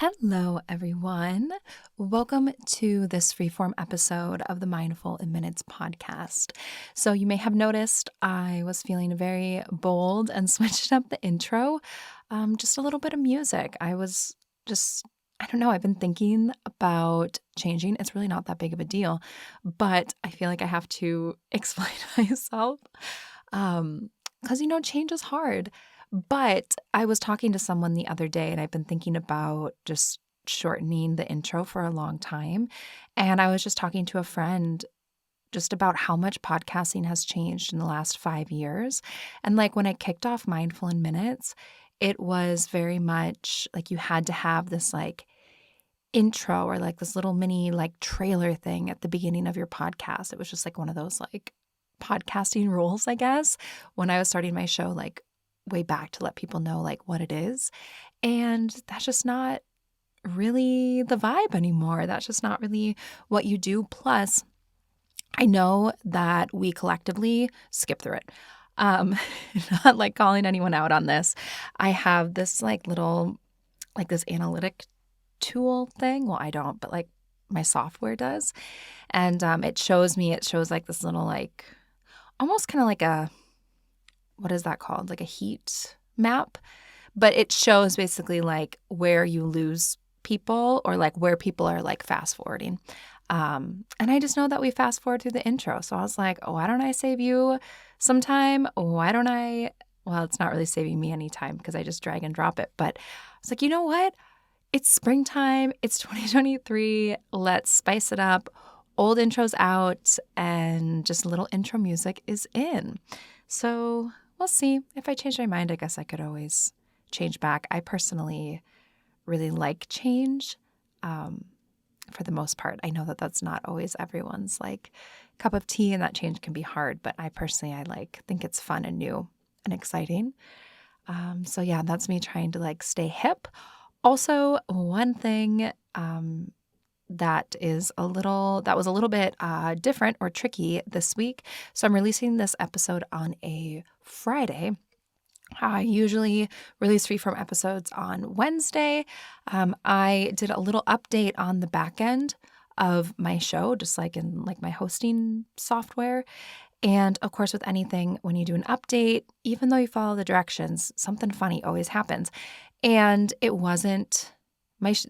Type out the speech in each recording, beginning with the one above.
Hello, everyone. Welcome to this Freeform episode of the Mindful in Minutes podcast. So, you may have noticed I was feeling very bold and switched up the intro, just a little bit of music. I don't know, I've been thinking about changing. It's really not that big of a deal, but I feel like I have to explain myself because, change is hard. But I was talking to someone the other day, and I've been thinking about just shortening the intro for a long time. And I was just talking to a friend just about how much podcasting has changed in the last 5 years. And like when I kicked off Mindful in Minutes, it was very much like you had to have this like intro or like this little mini like trailer thing at the beginning of your podcast. It was just like one of those like podcasting rules, I guess, when I was starting my show, like way back to let people know like what it is. And that's just not really the vibe anymore. That's just not really what you do. Plus, I know that we collectively skip through it. Um, Not like calling anyone out on this. I have this like little, like this analytic tool thing. Well, I don't, but like my software does. And it shows like this little like, almost kind of like what is that called? Like a heat map. But it shows basically like where you lose people or like where people are like fast forwarding. And I just know that we fast forward through the intro. So I was like, oh, why don't I save you some time? Why don't I? Well, it's not really saving me any time because I just drag and drop it. But I was like, you know what? It's springtime. It's 2023. Let's spice it up. Old intros out and just a little intro music is in. So we'll see. If I change my mind, I guess I could always change back. I personally really like change for the most part. I know that that's not always everyone's like cup of tea and that change can be hard, but I think it's fun and new and exciting. So yeah, that's me trying to like stay hip. Also, one thing that was a little bit different or tricky this week. So I'm releasing this episode on a Friday. I usually release Freeform episodes on Wednesday. I did a little update on the back end of my show, just like in like my hosting software. And of course, with anything, when you do an update, even though you follow the directions, something funny always happens. And it wasn't,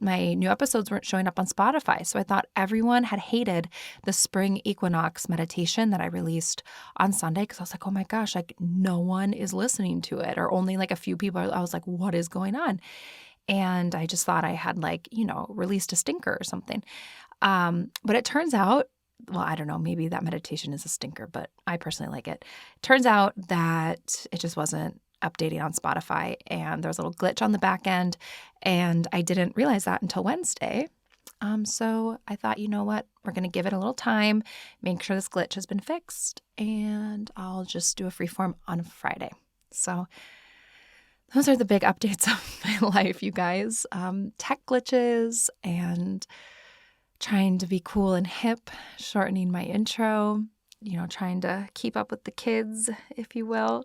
my new episodes weren't showing up on Spotify. So I thought everyone had hated the spring equinox meditation that I released on Sunday because I was like, oh my gosh, like no one is listening to it or only like a few people. I was like, what is going on? And I just thought I had like, released a stinker or something. But it turns out, well, I don't know, maybe that meditation is a stinker, but I personally like it. Turns out that it just wasn't updating on Spotify and there was a little glitch on the back end and I didn't realize that until Wednesday. So I thought, you know what, we're going to give it a little time, make sure this glitch has been fixed, and I'll just do a Freeform on Friday. So those are the big updates of my life, you guys. Tech glitches and trying to be cool and hip, shortening my intro, trying to keep up with the kids, if you will.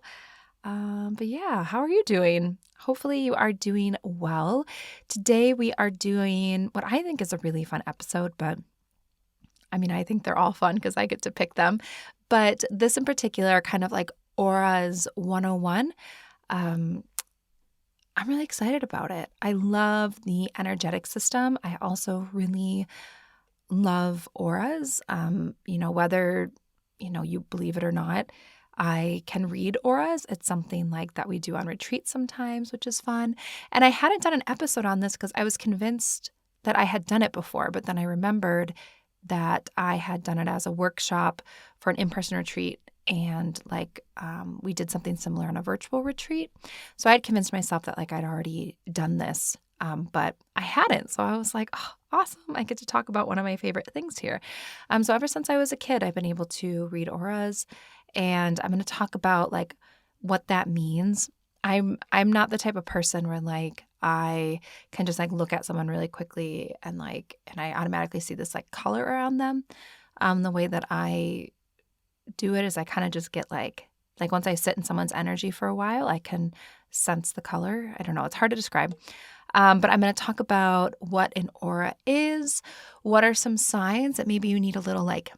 But yeah, how are you doing? Hopefully you are doing well. Today we are doing what I think is a really fun episode, but I mean, I think they're all fun because I get to pick them. But this in particular, kind of like Auras 101. I'm really excited about it. I love the energetic system. I also really love auras. Whether, you believe it or not, I can read auras. It's something like that we do on retreat sometimes, which is fun. And I hadn't done an episode on this because I was convinced that I had done it before, but then I remembered that I had done it as a workshop for an in-person retreat. And we did something similar on a virtual retreat. So I had convinced myself that like I'd already done this, but I hadn't. So I was like, oh, awesome. I get to talk about one of my favorite things here. So ever since I was a kid, I've been able to read auras. And I'm going to talk about like what that means. I'm not the type of person where like I can just like look at someone really quickly and I automatically see this like color around them. The way that I do it is I kind of just get like once I sit in someone's energy for a while, I can sense the color. I don't know. It's hard to describe. But I'm going to talk about what an aura is, what are some signs that maybe you need a little like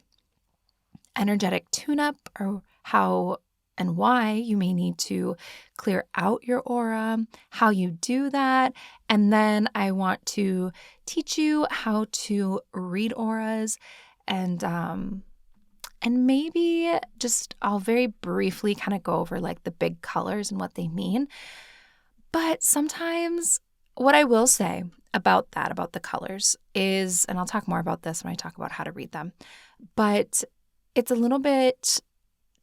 energetic tune-up, or how and why you may need to clear out your aura, how you do that. And then I want to teach you how to read auras and maybe just I'll very briefly kind of go over like the big colors and what they mean. But sometimes what I will say about that, about the colors is, and I'll talk more about this when I talk about how to read them, but it's a little bit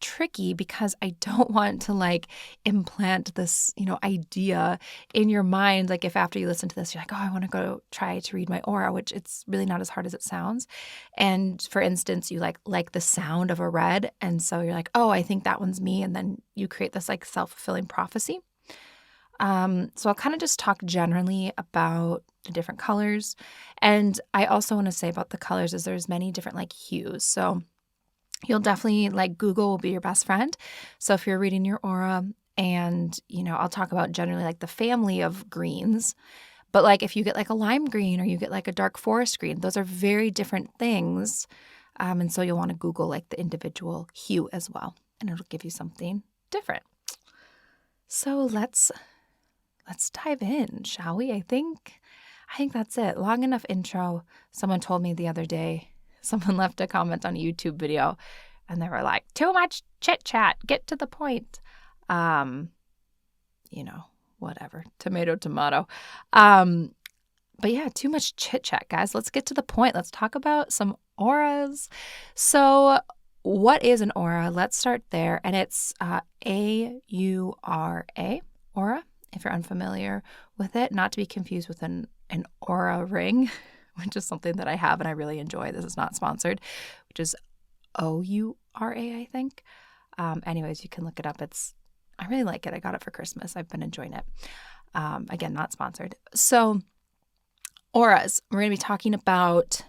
tricky because I don't want to like implant this, idea in your mind. Like if after you listen to this, you're like, oh, I want to go try to read my aura, which it's really not as hard as it sounds. And for instance, you like the sound of a red. And so you're like, oh, I think that one's me. And then you create this like self-fulfilling prophecy. So I'll kind of just talk generally about the different colors. And I also want to say about the colors is there's many different like hues. So you'll definitely like Google will be your best friend. So if you're reading your aura and, I'll talk about generally like the family of greens, but like if you get like a lime green or you get like a dark forest green, those are very different things. And so you'll want to Google like the individual hue as well, and it'll give you something different. So let's dive in, shall we? I think that's it. Long enough intro. Someone told me the other day, someone left a comment on a YouTube video and they were like, too much chit chat, get to the point. Whatever, tomato. But yeah, too much chit chat, guys. Let's get to the point. Let's talk about some auras. So what is an aura? Let's start there. And it's A-U-R-A, aura, if you're unfamiliar with it, not to be confused with an aura ring, which is something that I have and I really enjoy. This is not sponsored, which is O-U-R-A, I think. Anyways, you can look it up. I really like it. I got it for Christmas. I've been enjoying it. Again, not sponsored. So auras, we're going to be talking about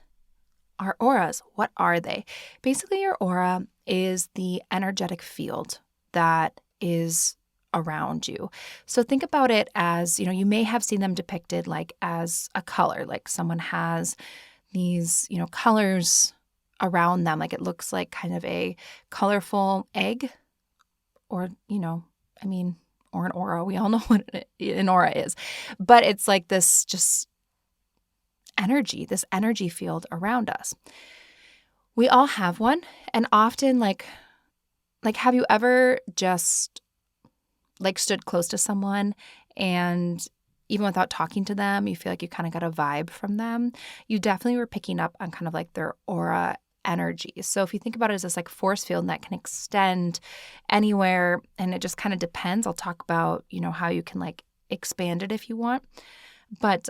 our auras. What are they? Basically, your aura is the energetic field that is around you. So think about it as, you may have seen them depicted like as a color, like someone has these, colors around them. Like it looks like kind of a colorful egg or, or an aura. We all know what an aura is, but it's like this just this energy field around us. We all have one. And often like have you ever just like stood close to someone and even without talking to them, you feel like you kind of got a vibe from them? You definitely were picking up on kind of like their aura energy. So if you think about it as this like force field that can extend anywhere, and it just kind of depends. I'll talk about, how you can like expand it if you want. But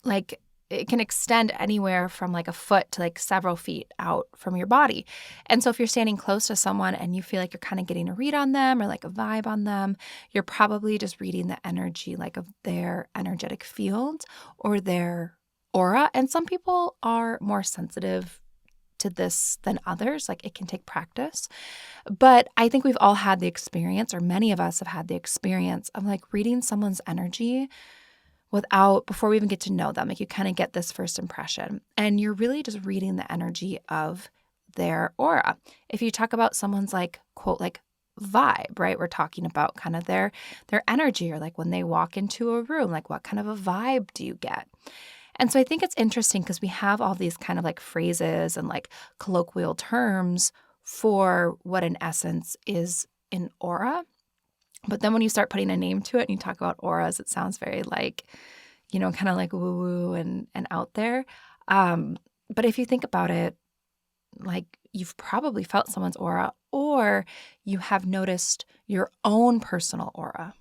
like it can extend anywhere from like a foot to like several feet out from your body. And so if you're standing close to someone and you feel like you're kind of getting a read on them or like a vibe on them, you're probably just reading the energy like of their energetic field or their aura. And some people are more sensitive to this than others. Like it can take practice. But I think we've all had the experience, or many of us have had the experience of like reading someone's energy before we even get to know them. Like you kind of get this first impression and you're really just reading the energy of their aura. If you talk about someone's like quote, like vibe, right? We're talking about kind of their energy, or like when they walk into a room, like what kind of a vibe do you get? And so I think it's interesting because we have all these kind of like phrases and like colloquial terms for what in essence is an aura. But then when you start putting a name to it and you talk about auras, it sounds very like, kind of like woo-woo and out there. But if you think about it, like you've probably felt someone's aura, or you have noticed your own personal aura.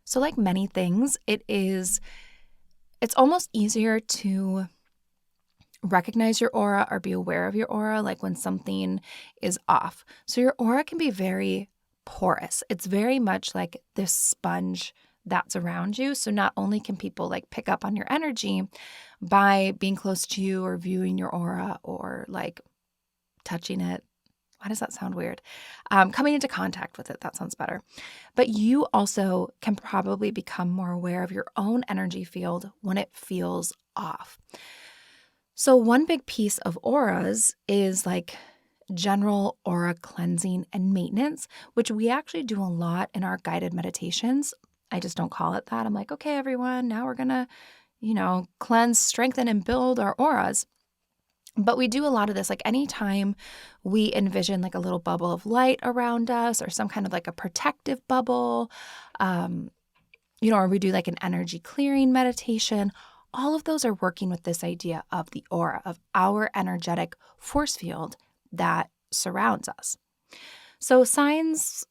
So like many things, it's almost easier to recognize your aura or be aware of your aura, like when something is off. So your aura can be very porous. It's very much like this sponge that's around you. So not only can people like pick up on your energy by being close to you or viewing your aura or like touching it, Why does that sound weird? Coming into contact with it, that sounds better. But you also can probably become more aware of your own energy field when it feels off. So one big piece of auras is like general aura cleansing and maintenance, which we actually do a lot in our guided meditations. I just don't call it that. I'm like, okay, everyone, now we're going to, cleanse, strengthen, and build our auras. But we do a lot of this, like anytime we envision like a little bubble of light around us or some kind of like a protective bubble, or we do like an energy clearing meditation, all of those are working with this idea of the aura, of our energetic force field that surrounds us. So signs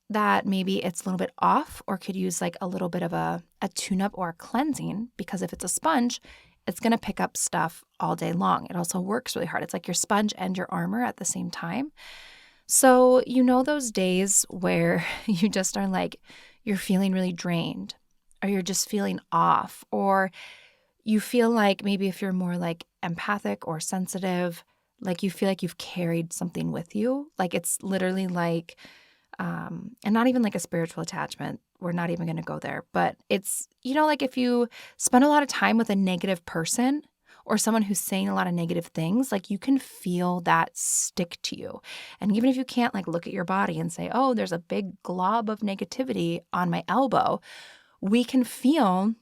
that maybe it's a little bit off or could use like a little bit of a tune-up or a cleansing, because if it's a sponge, it's going to pick up stuff all day long. It also works really hard. It's like your sponge and your armor at the same time. So those days where you just are like, you're feeling really drained, or you're just feeling off, or you feel like maybe if you're more like empathic or sensitive, like you feel like you've carried something with you. Like it's literally like, and not even like a spiritual attachment. We're not even going to go there. But it's, like if you spend a lot of time with a negative person or someone who's saying a lot of negative things, like you can feel that stick to you. And even if you can't like look at your body and say, oh, there's a big glob of negativity on my elbow, we can feel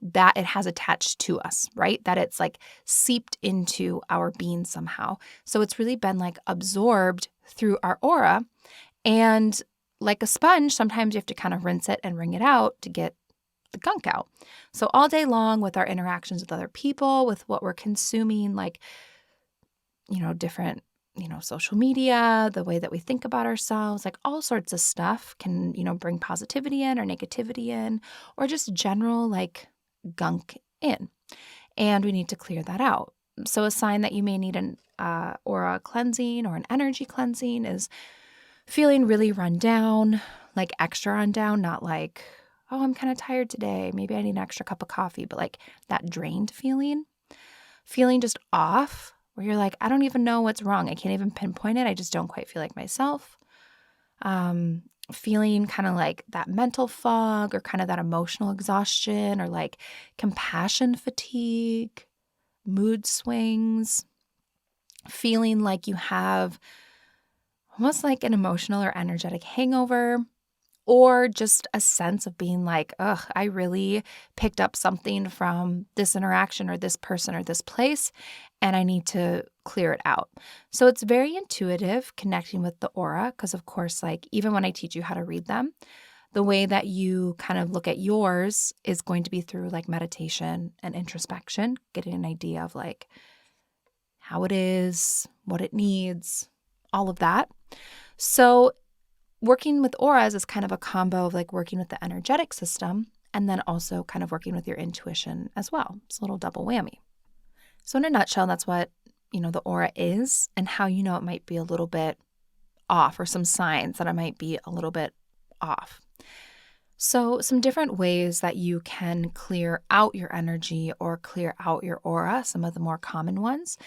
that it has attached to us, right? That it's like seeped into our being somehow. So it's really been like absorbed through our aura. And like a sponge, sometimes you have to kind of rinse it and wring it out to get the gunk out. So all day long with our interactions with other people, with what we're consuming, like, different, social media, the way that we think about ourselves, like all sorts of stuff can, bring positivity in or negativity in, or just general like gunk in. And we need to clear that out. So a sign that you may need an aura cleansing or an energy cleansing is feeling really run down, like extra run down, not like, oh, I'm kind of tired today. Maybe I need an extra cup of coffee, but like that drained feeling just off, where you're like, I don't even know what's wrong. I can't even pinpoint it. I just don't quite feel like myself. Feeling kind of like that mental fog or kind of that emotional exhaustion or like compassion fatigue, mood swings, feeling like you have almost like an emotional or energetic hangover, or just a sense of being like, ugh, I really picked up something from this interaction or this person or this place, and I need to clear it out. So it's very intuitive connecting with the aura, because of course, like even when I teach you how to read them, the way that you kind of look at yours is going to be through like meditation and introspection, getting an idea of like how it is, what it needs, all of that. So working with auras is kind of a combo of like working with the energetic system and then also kind of working with your intuition as well. It's a little double whammy. So in a nutshell, that's what, the aura is and how it might be a little bit off, or some signs that it might be a little bit off. So some different ways that you can clear out your energy or clear out your aura, some of the more common ones.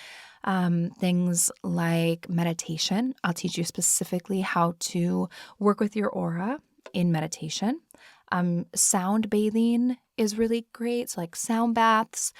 Things like meditation. I'll teach you specifically how to work with your aura in meditation. Sound bathing is really great. So like sound baths.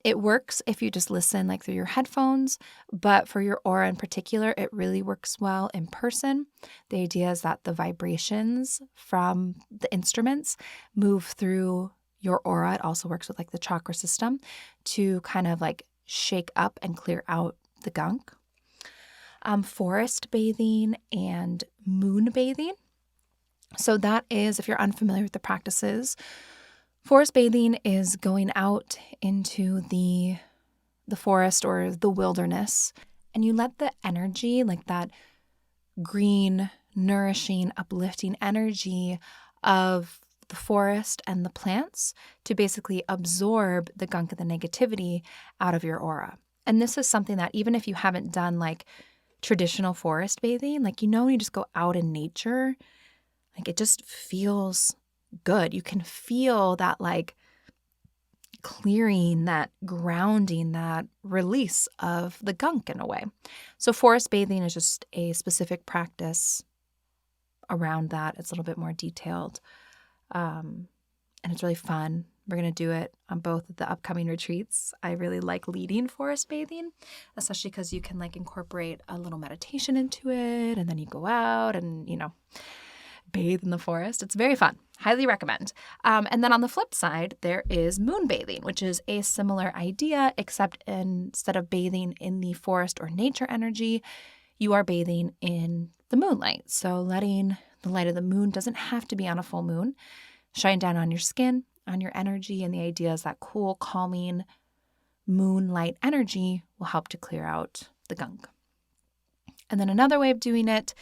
It works if you just listen like through your headphones, but for your aura in particular, it really works well in person. The idea is that the vibrations from the instruments move through your aura. It also works with like the chakra system to kind of like shake up and clear out the gunk. Forest bathing and moon bathing. So that is, if you're unfamiliar with the practices, forest bathing is going out into the forest or the wilderness, and you let the energy, like that green, nourishing, uplifting energy of the forest and the plants, to basically absorb the gunk and the negativity out of your aura. And this is something that even if you haven't done like traditional forest bathing, like, when you just go out in nature, like it just feels good. You can feel that like clearing, that grounding, that release of the gunk in a way. So forest bathing is just a specific practice around that. It's a little bit more detailed, and it's really fun. We're going to do it on both of the upcoming retreats. I really like leading forest bathing, especially because you can like incorporate a little meditation into it, and then you go out and, bathe in the forest. It's very fun. Highly recommend. And then on the flip side, there is moon bathing, which is a similar idea, except instead of bathing in the forest or nature energy, you are bathing in the moonlight. So letting the light of the moon, doesn't have to be on a full moon, shine down on your skin, on your energy. And the idea is that cool, calming moonlight energy will help to clear out the gunk. And then another way of doing it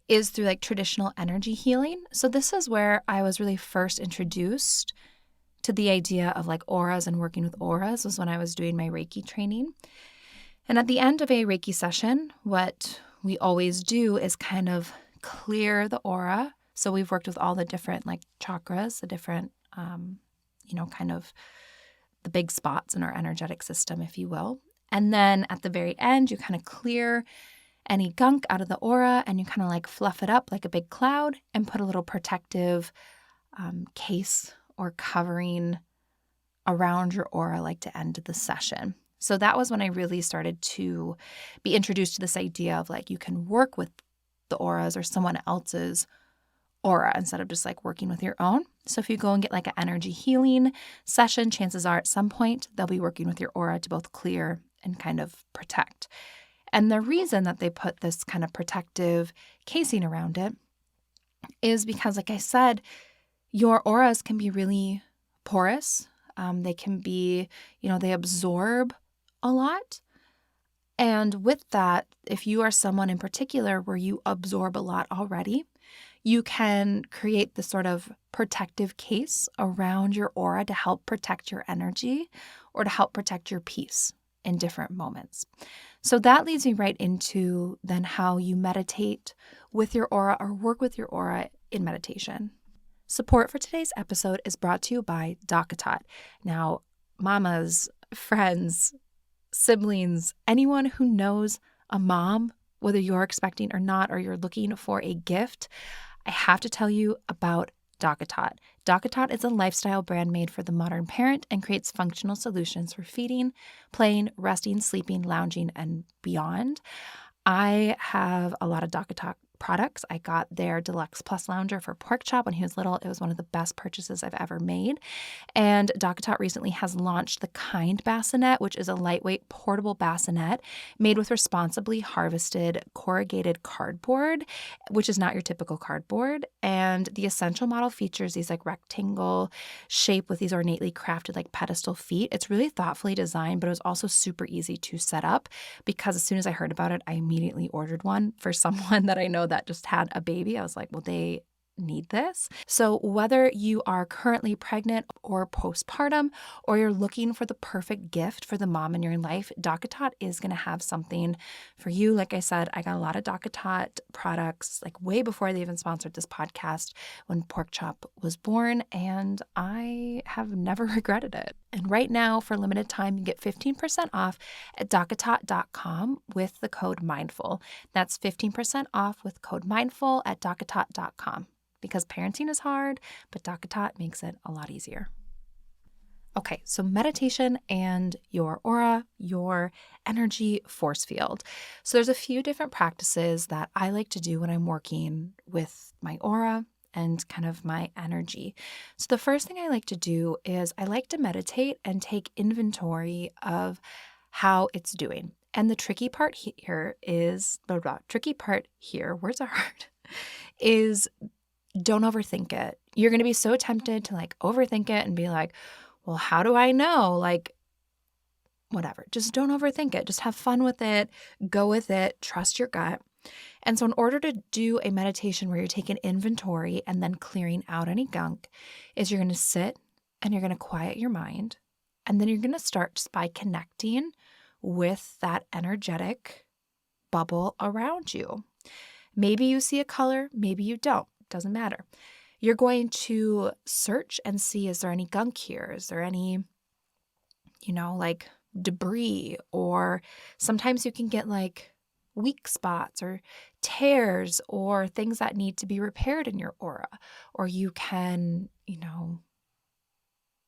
is through like traditional energy healing. So this is where I was really first introduced to the idea of like auras and working with auras, was when I was doing my Reiki training. And at the end of a Reiki session, what we always do is kind of clear the aura. So we've worked with all the different like chakras, the different, kind of the big spots in our energetic system, if you will. And then at the very end, you kind of clear any gunk out of the aura and you kind of like fluff it up like a big cloud and put a little protective case or covering around your aura, like to end the session. So that was when I really started to be introduced to this idea of like you can work with the auras or someone else's aura instead of just like working with your own. So if you go and get like an energy healing session, chances are at some point they'll be working with your aura to both clear and kind of protect. And the reason that they put this kind of protective casing around it is because, like I said, your auras can be really porous. They can be, they absorb a lot. And with that, if you are someone in particular where you absorb a lot already, you can create this sort of protective case around your aura to help protect your energy or to help protect your peace in different moments. So that leads me right into then how you meditate with your aura or work with your aura in meditation. Support for today's episode is brought to you by DockATot. Now, mamas, friends, siblings, anyone who knows a mom, whether you're expecting or not, or you're looking for a gift, I have to tell you about DockATot. DockATot is a lifestyle brand made for the modern parent and creates functional solutions for feeding, playing, resting, sleeping, lounging, and beyond. I have a lot of DockATot products. I got their Deluxe Plus Lounger for Pork Chop when he was little. It was one of the best purchases I've ever made. And DockATot recently has launched the Kind Bassinet, which is a lightweight portable bassinet made with responsibly harvested corrugated cardboard, which is not your typical cardboard. And the Essential model features these like rectangle shape with these ornately crafted like pedestal feet. It's really thoughtfully designed, but it was also super easy to set up because as soon as I heard about it, I immediately ordered one for someone that I know that just had a baby. I was like, well, they need this. So whether you are currently pregnant or postpartum, or you're looking for the perfect gift for the mom in your life, DockATot is going to have something for you. Like I said, I got a lot of DockATot products like way before they even sponsored this podcast when Pork Chop was born, and I have never regretted it. And right now, for a limited time, you get 15% off at DockATot.com with the code MINDFUL. That's 15% off with code MINDFUL at DockATot.com. Because parenting is hard, but DockATot makes it a lot easier. Okay, so meditation and your aura, your energy force field. So there's a few different practices that I like to do when I'm working with my aura and kind of my energy. So the first thing I like to do is I like to meditate and take inventory of how it's doing. And the tricky part here is, words are hard, is don't overthink it. You're going to be so tempted to like overthink it and be like, well, how do I know? Like, whatever. Just don't overthink it. Just have fun with it. Go with it. Trust your gut. And so in order to do a meditation where you're taking inventory and then clearing out any gunk, is you're going to sit and you're going to quiet your mind. And then you're going to start just by connecting with that energetic bubble around you. Maybe you see a color, maybe you don't. Doesn't matter. You're going to search and see, is there any gunk here? Is there any like debris, or sometimes you can get like weak spots or tears or things that need to be repaired in your aura. Or you can,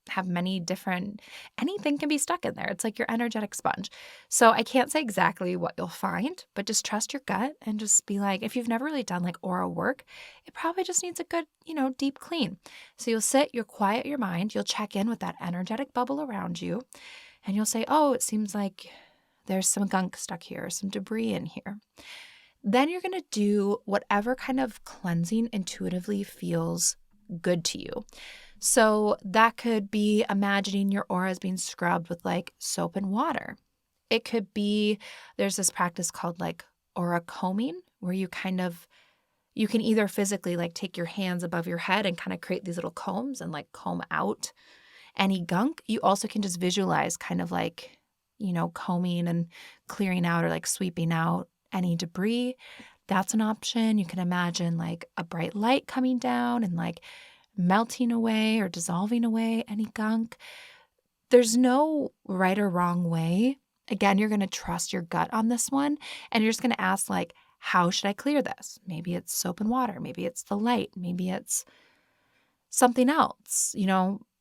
have many different, anything can be stuck in there. It's like your energetic sponge. So I can't say exactly what you'll find, but just trust your gut and just be like, if you've never really done like aura work, it probably just needs a good, deep clean. So you'll sit, you'll quiet your mind, you'll check in with that energetic bubble around you, and you'll say, oh, it seems like there's some gunk stuck here, some debris in here. Then you're going to do whatever kind of cleansing intuitively feels good to you. So that could be imagining your aura as being scrubbed with like soap and water. It could be, there's this practice called like aura combing, where you can either physically like take your hands above your head and kind of create these little combs and like comb out any gunk. You also can just visualize kind of like, combing and clearing out or like sweeping out any debris. That's an option. You can imagine like a bright light coming down and like melting away or dissolving away any gunk. There's no right or wrong way. Again, you're going to trust your gut on this one, and you're just going to ask like, how should I clear this? Maybe it's soap and water. Maybe it's the light. Maybe it's something else,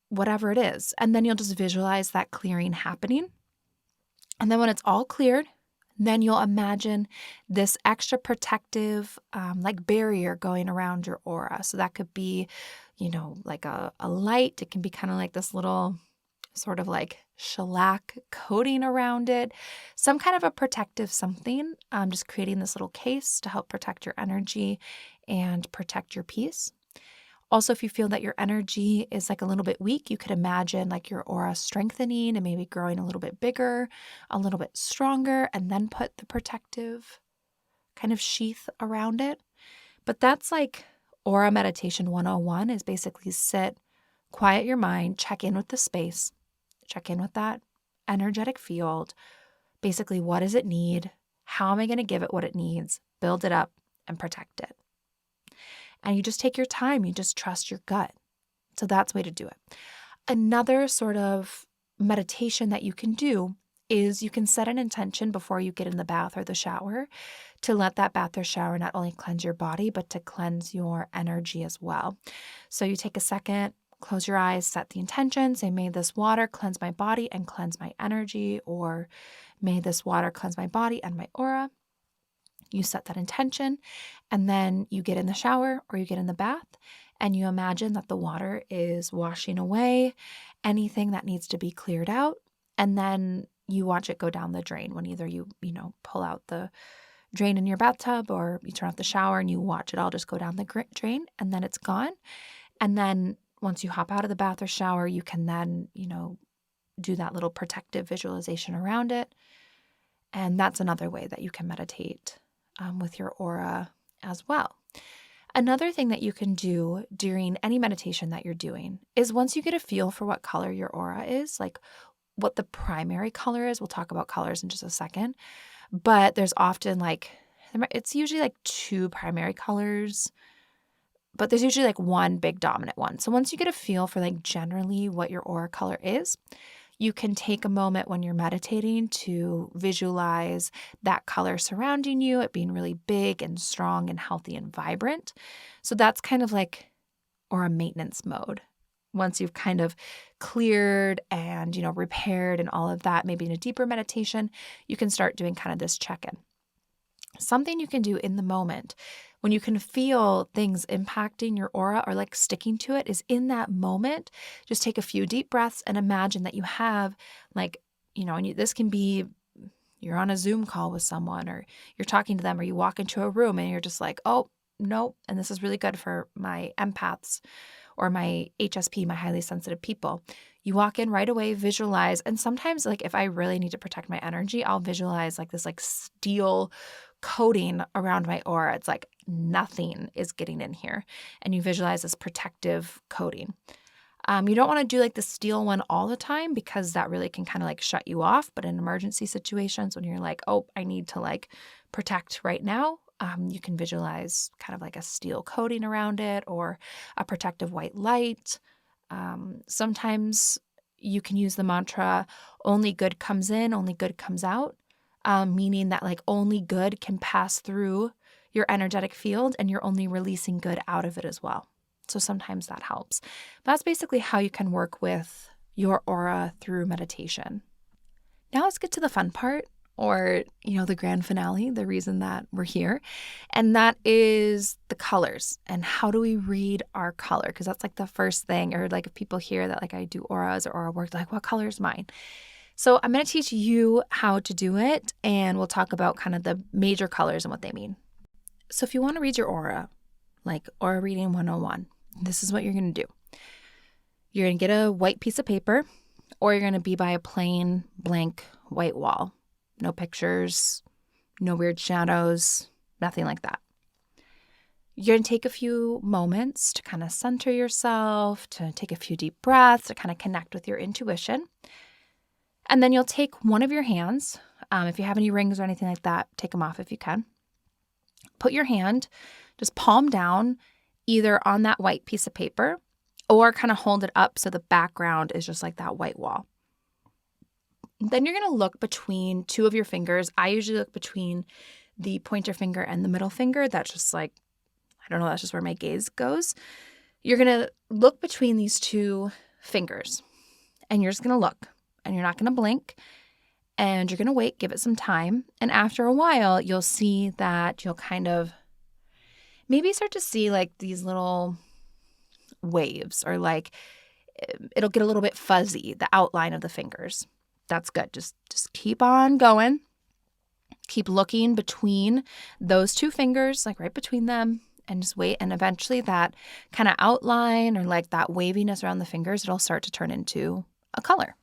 whatever it is. And then you'll just visualize that clearing happening. And then when it's all cleared, then you'll imagine this extra protective like barrier going around your aura. So that could be, like a light. It can be kind of like this little sort of like shellac coating around it, some kind of a protective something, just creating this little case to help protect your energy and protect your peace. Also, if you feel that your energy is like a little bit weak, you could imagine like your aura strengthening and maybe growing a little bit bigger, a little bit stronger, and then put the protective kind of sheath around it. But that's like aura meditation 101, is basically sit, quiet your mind, check in with the space, check in with that energetic field. Basically, what does it need? How am I going to give it what it needs? Build it up and protect it. And you just take your time. You just trust your gut. So that's the way to do it. Another sort of meditation that you can do is you can set an intention before you get in the bath or the shower to let that bath or shower not only cleanse your body, but to cleanse your energy as well. So you take a second, close your eyes, set the intention, say, may this water cleanse my body and cleanse my energy, or may this water cleanse my body and my aura. You set that intention, and then you get in the shower or you get in the bath, and you imagine that the water is washing away anything that needs to be cleared out. And then you watch it go down the drain when either you pull out the drain in your bathtub, or you turn off the shower and you watch it all just go down the drain, and then it's gone. And then once you hop out of the bath or shower, you can then, do that little protective visualization around it. And that's another way that you can meditate with your aura as well. Another thing that you can do during any meditation that you're doing is, once you get a feel for what color your aura is, like what the primary color is, we'll talk about colors in just a second, but there's often it's usually like two primary colors, but there's usually like one big dominant one. So once you get a feel for like generally what your aura color is, you can take a moment when you're meditating to visualize that color surrounding you, it being really big and strong and healthy and vibrant. So that's kind of like aura maintenance mode. Once you've kind of cleared and, repaired and all of that, maybe in a deeper meditation, you can start doing kind of this check-in. Something you can do in the moment when you can feel things impacting your aura or like sticking to it is, in that moment, just take a few deep breaths and imagine that you have this can be you're on a Zoom call with someone, or you're talking to them, or you walk into a room and you're just like, oh, no, and this is really good for my empaths or my HSP, my highly sensitive people. You walk in right away, visualize, and sometimes like if I really need to protect my energy, I'll visualize like this like steel coating around my aura. It's like nothing is getting in here. And you visualize this protective coating. You don't want to do like the steel one all the time, because that really can kind of like shut you off. But in emergency situations, when you're like, oh, I need to like protect right now, you can visualize kind of like a steel coating around it, or a protective white light. Sometimes you can use the mantra, only good comes in, only good comes out, meaning that like only good can pass through your energetic field and you're only releasing good out of it as well. So sometimes that helps. But that's basically how you can work with your aura through meditation. Now let's get to the fun part, or, the grand finale, the reason that we're here. And that is the colors. And how do we read our color? Because that's like the first thing, or like if people hear that like I do auras or aura work, like, what color is mine? So I'm going to teach you how to do it, and we'll talk about kind of the major colors and what they mean. So if you want to read your aura, like Aura Reading 101, this is what you're going to do. You're going to get a white piece of paper, or you're going to be by a plain, blank, white wall. No pictures, no weird shadows, nothing like that. You're going to take a few moments to kind of center yourself, to take a few deep breaths, to kind of connect with your intuition. And then you'll take one of your hands. If you have any rings or anything like that, take them off if you can. Put your hand, just palm down, either on that white piece of paper or kind of hold it up so the background is just like that white wall. Then you're going to look between two of your fingers. I usually look between the pointer finger and the middle finger. That's just like, I don't know, that's just where my gaze goes. You're going to look between these two fingers, and you're just going to look, and you're not going to blink, and you're going to wait, give it some time. And after a while, you'll see that you'll kind of maybe start to see like these little waves, or like it'll get a little bit fuzzy, the outline of the fingers. That's good. Just keep on going. Keep looking between those two fingers, like right between them, and just wait. And eventually that kind of outline, or like that waviness around the fingers, it'll start to turn into a color.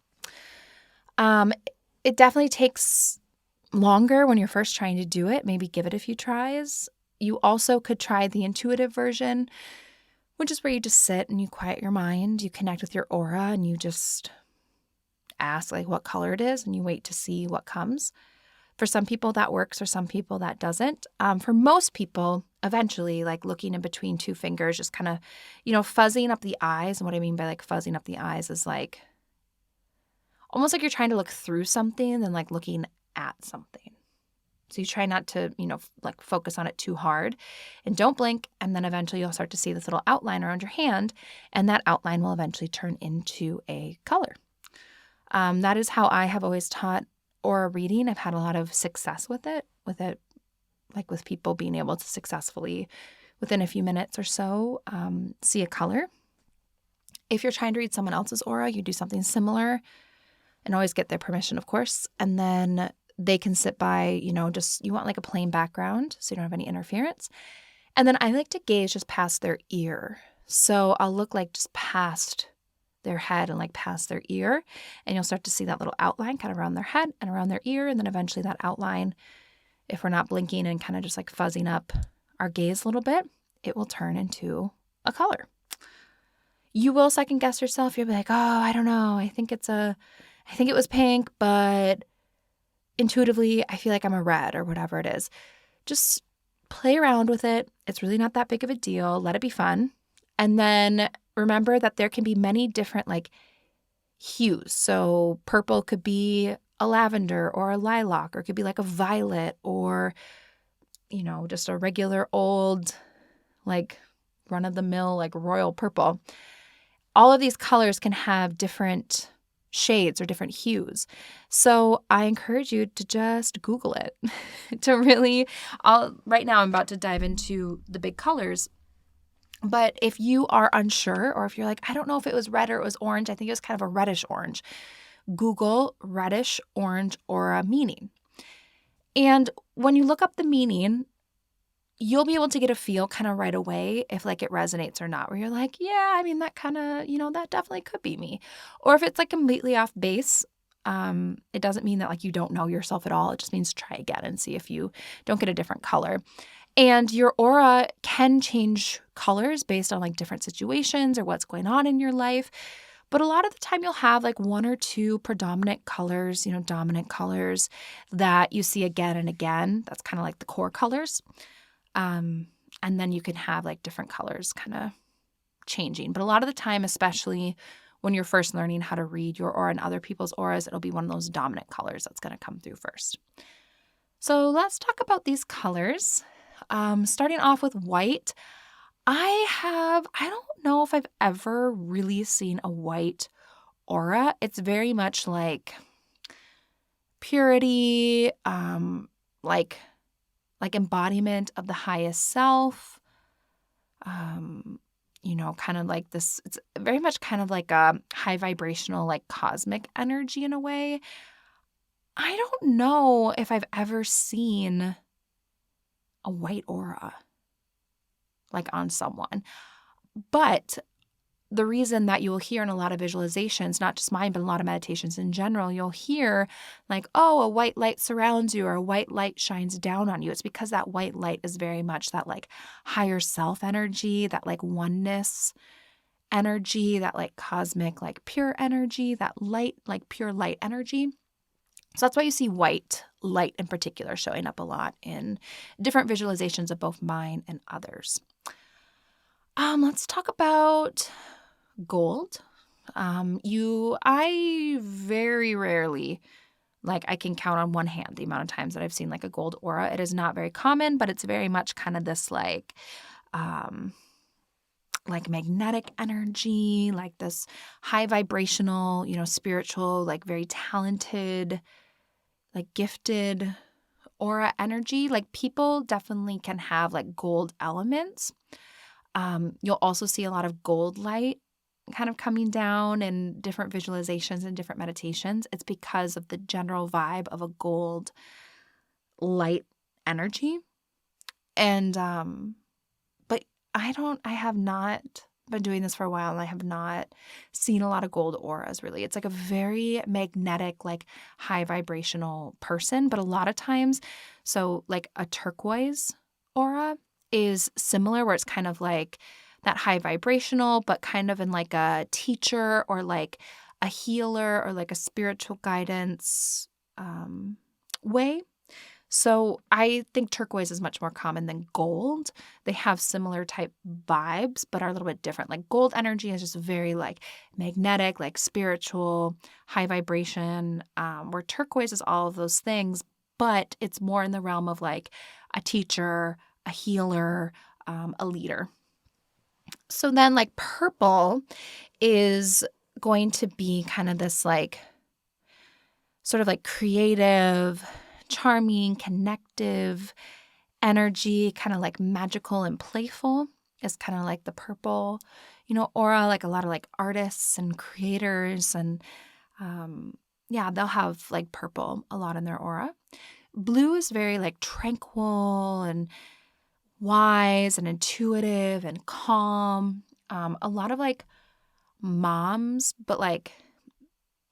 It definitely takes longer when you're first trying to do it. Maybe give it a few tries. You also could try the intuitive version, which is where you just sit and you quiet your mind, you connect with your aura, and you just ask like what color it is, and you wait to see what comes. For some people that works, for some people that doesn't. For most people, eventually, like looking in between two fingers, just kind of, fuzzying up the eyes. And what I mean by like fuzzying up the eyes is like almost like you're trying to look through something and like looking at something. So you try not to, like focus on it too hard, and don't blink. And then eventually you'll start to see this little outline around your hand, and that outline will eventually turn into a color. That is how I have always taught aura reading. I've had a lot of success with it, like with people being able to successfully, within a few minutes or so, see a color. If you're trying to read someone else's aura, you do something similar, and always get their permission, of course. And then they can sit by, you want like a plain background so you don't have any interference. And then I like to gaze just past their ear. So I'll look like just past their head and like past their ear, and you'll start to see that little outline kind of around their head and around their ear. And then eventually that outline, if we're not blinking and kind of just like fuzzing up our gaze a little bit, it will turn into a color. You will second guess yourself. You'll be like, oh, I don't know. I think it was pink, but intuitively I feel like I'm a red, or whatever it is. Just play around with it. It's really not that big of a deal. Let it be fun. And then remember that there can be many different like hues. So purple could be a lavender or a lilac, or it could be like a violet, or, just a regular old, like run-of-the-mill, like royal purple. All of these colors can have different shades or different hues. So I encourage you to just Google it right now I'm about to dive into the big colors. But if you are unsure, or if you're like, I don't know if it was red or it was orange, I think it was kind of a reddish orange, Google reddish orange aura meaning. And when you look up the meaning, you'll be able to get a feel kind of right away if like it resonates or not, where you're like, yeah, I mean, that kind of, that definitely could be me. Or if it's like completely off base, it doesn't mean that like you don't know yourself at all. It just means try again and see if you don't get a different color. And your aura can change colors based on like different situations or what's going on in your life. But a lot of the time you'll have like one or two predominant colors, dominant colors that you see again and again. That's kind of like the core colors. And then you can have like different colors kind of changing. But a lot of the time, especially when you're first learning how to read your aura and other people's auras, it'll be one of those dominant colors that's going to come through first. So let's talk about these colors. Starting off with white, I don't know if I've ever really seen a white aura. It's very much like purity, like embodiment of the highest self. Kind of like this, it's very much kind of like a high vibrational, like cosmic energy in a way. I don't know if I've ever seen a white aura like on someone, but the reason that you'll hear in a lot of visualizations, not just mine, but a lot of meditations in general, you'll hear like, oh, a white light surrounds you or a white light shines down on you. It's because that white light is very much that like higher self energy, that like oneness energy, that like cosmic, like pure energy, that light, like pure light energy. So that's why you see white light in particular showing up a lot in different visualizations of both mine and others. Let's talk about gold. I very rarely, like I can count on one hand the amount of times that I've seen like a gold aura. It is not very common, but it's very much kind of this like magnetic energy, like this high vibrational, spiritual, like very talented, like gifted aura energy. Like people definitely can have like gold elements. You'll also see a lot of gold light kind of coming down in different visualizations and different meditations. It's because of the general vibe of a gold light energy. And, but I have not been doing this for a while and I have not seen a lot of gold auras really. It's like a very magnetic, like high vibrational person, but a lot of times, so like a turquoise aura is similar where it's kind of like that high vibrational, but kind of in like a teacher or like a healer or like a spiritual guidance way. So I think turquoise is much more common than gold. They have similar type vibes, but are a little bit different. Like gold energy is just very like magnetic, like spiritual, high vibration, where turquoise is all of those things, but it's more in the realm of like a teacher, a healer, a leader. So then like purple is going to be kind of this like sort of like creative, charming, connective energy, kind of like magical and playful is kind of like the purple, aura, like a lot of like artists and creators and they'll have like purple a lot in their aura. Blue is very like tranquil and wise and intuitive and calm. A lot of like moms, but like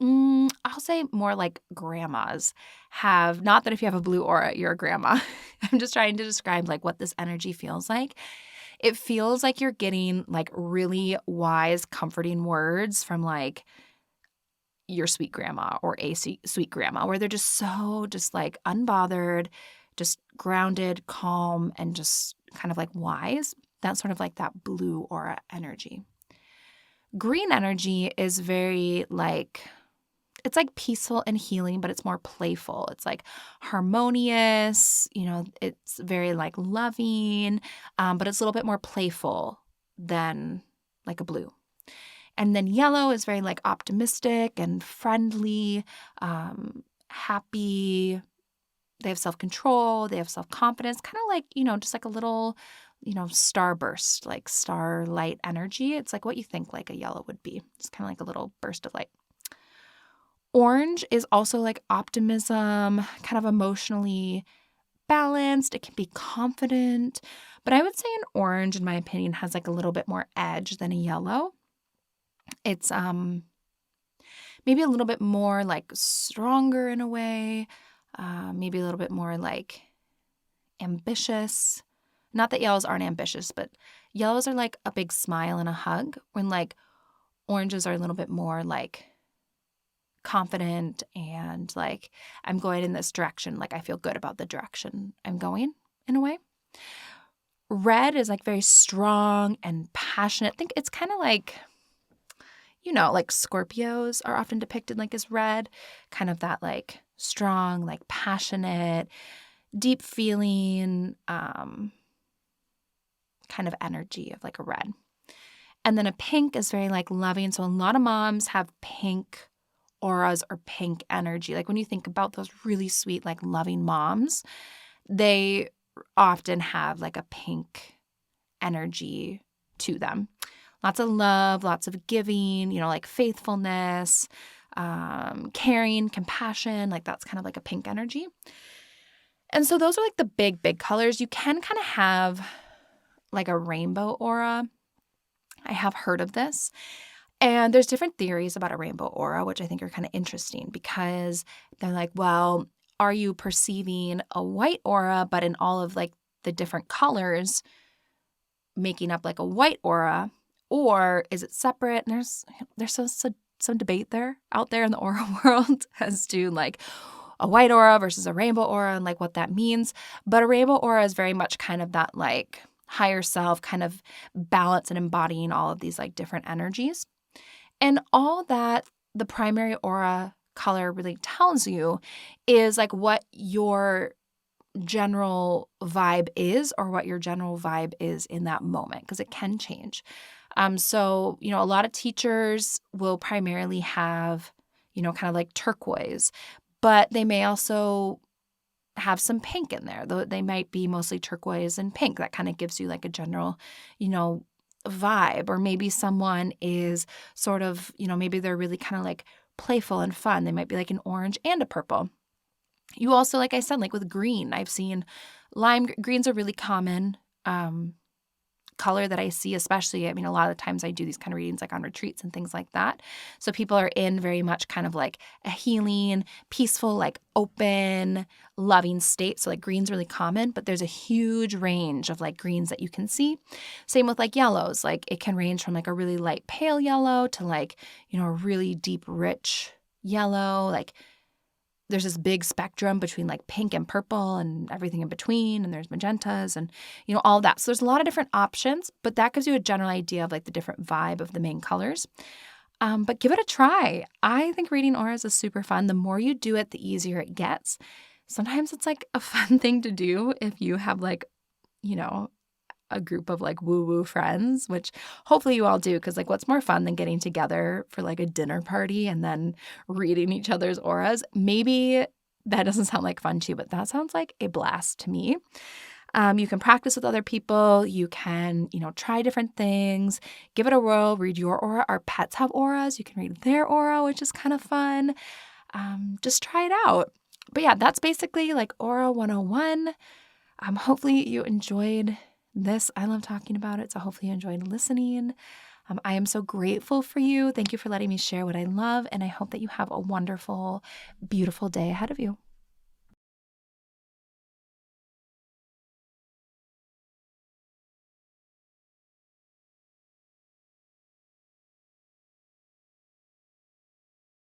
I'll say more like grandmas have, not that if you have a blue aura, you're a grandma. I'm just trying to describe like what this energy feels like. It feels like you're getting like really wise, comforting words from like your sweet grandma or a sweet grandma, where they're just so just like unbothered, just grounded, calm, and just kind of like wise. That's sort of like that blue aura energy. Green energy is very like, it's like peaceful and healing, but it's more playful. It's like harmonious, it's very like loving, but it's a little bit more playful than like a blue. And then yellow is very like optimistic and friendly, happy. They have self-control, they have self-confidence, kind of like, just like a little, starburst, like starlight energy. It's like what you think like a yellow would be. It's kind of like a little burst of light. Orange is also like optimism, kind of emotionally balanced. It can be confident, but I would say an orange, in my opinion, has like a little bit more edge than a yellow. It's maybe a little bit more like stronger in a way, maybe a little bit more like ambitious. Not that yellows aren't ambitious, but yellows are like a big smile and a hug, when like oranges are a little bit more like confident and like I'm going in this direction, like I feel good about the direction I'm going in a way. Red is like very strong and passionate. I think it's kind of like, like Scorpios are often depicted like as red, kind of that like strong, like passionate, deep feeling, kind of energy of like a red. And then a pink is very like loving. So a lot of moms have pink auras or pink energy. Like when you think about those really sweet, like loving moms, they often have like a pink energy to them. Lots of love, lots of giving, like faithfulness, caring, compassion, like that's kind of like a pink energy. And so those are like the big, big colors. You can kind of have like a rainbow aura. I have heard of this. And there's different theories about a rainbow aura, which I think are kind of interesting because they're like, well, are you perceiving a white aura, but in all of like the different colors making up like a white aura, or is it separate? And there's some debate out there in the aura world as to like a white aura versus a rainbow aura and like what that means. But a rainbow aura is very much kind of that like higher self kind of balance and embodying all of these like different energies. And all that the primary aura color really tells you is like what your general vibe is or what your general vibe is in that moment, because it can change. So, a lot of teachers will primarily have, kind of like turquoise, but they may also have some pink in there, though they might be mostly turquoise and pink. That kind of gives you like a general, vibe. Or maybe someone is sort of, maybe they're really kind of like playful and fun. They might be like an orange and a purple. You also, like I said, like with green, I've seen greens are really common color that I see, especially, a lot of the times I do these kind of readings like on retreats and things like that. So people are in very much kind of like a healing, peaceful, like open, loving state. So like green's really common, but there's a huge range of like greens that you can see. Same with like yellows. Like it can range from like a really light pale yellow to like, a really deep, rich yellow. Like there's this big spectrum between like pink and purple and everything in between. And there's magentas and, all of that. So there's a lot of different options, but that gives you a general idea of like the different vibe of the main colors. But give it a try. I think reading auras is super fun. The more you do it, the easier it gets. Sometimes it's like a fun thing to do if you have like, a group of like woo-woo friends, which hopefully you all do, because like what's more fun than getting together for like a dinner party and then reading each other's auras? Maybe that doesn't sound like fun to you, but that sounds like a blast to me. You can practice with other people. You can, try different things, give it a whirl, read your aura. Our pets have auras. You can read their aura, which is kind of fun. Just try it out. But yeah, that's basically like Aura 101. Hopefully you enjoyed this. I love talking about it, so hopefully you enjoyed listening. I am so grateful for you. Thank you for letting me share what I love, and I hope that you have a wonderful, beautiful day ahead of you.